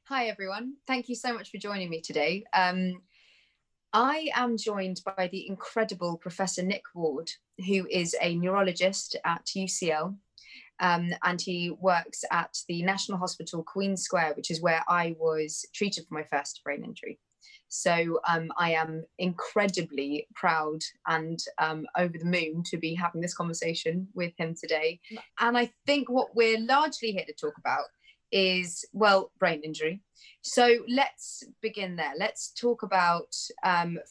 Hi, everyone. Thank you so much for joining me today. I am joined by the incredible Professor Nick Ward, who is a neurologist at UCL, and he works at the National Hospital Queen Square, which is where I was treated for my first brain injury. So I am incredibly proud and over the moon to be having this conversation with him today. And I think what we're largely here to talk about is, well, brain injury. So let's begin there. Let's talk about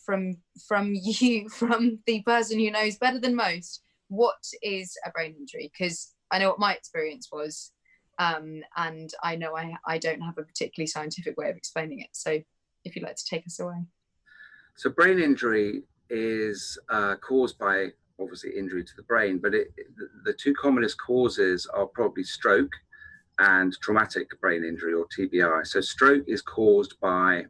from you, from the person who knows better than most, what is a brain injury? Because I know what my experience was, and I know I don't have a particularly scientific way of explaining it. So if you'd like to take us away. So brain injury is caused by obviously injury to the brain, but the two commonest causes are probably stroke and traumatic brain injury, or TBI. So stroke is caused by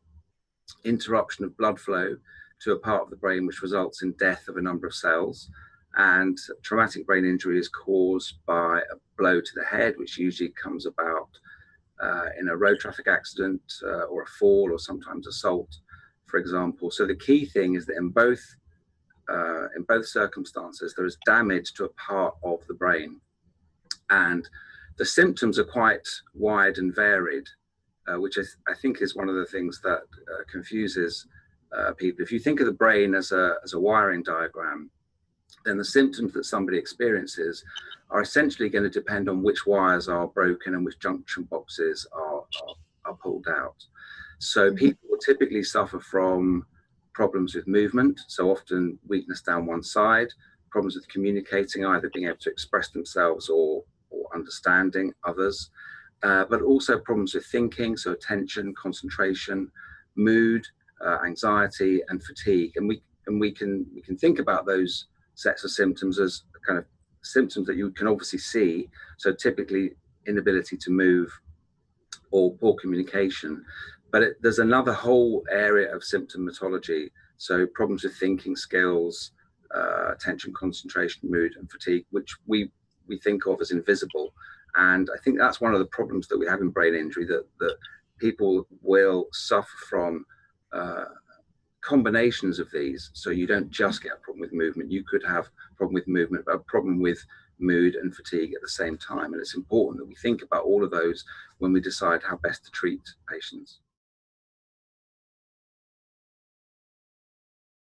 interruption of blood flow to a part of the brain, which results in death of a number of cells. And traumatic brain injury is caused by a blow to the head, which usually comes about in a road traffic accident or a fall, or sometimes assault, for example. So the key thing is that in both circumstances, there is damage to a part of the brain, and the symptoms are quite wide and varied, which I think is one of the things that confuses people. If you think of the brain as a wiring diagram, then the symptoms that somebody experiences are essentially going to depend on which wires are broken and which junction boxes are pulled out. So people will typically suffer from problems with movement, so often weakness down one side, problems with communicating, either being able to express themselves or understanding others, but also problems with thinking, so attention, concentration, mood, anxiety, and fatigue. And we can think about those sets of symptoms as kind of symptoms that you can obviously see. So typically inability to move or poor communication. But there's another whole area of symptomatology. So problems with thinking skills, attention, concentration, mood, and fatigue, which we think of as invisible. And I think that's one of the problems that we have in brain injury, that people will suffer from combinations of these. So you don't just get a problem with movement. You could have a problem with movement, but a problem with mood and fatigue at the same time. And it's important that we think about all of those when we decide how best to treat patients.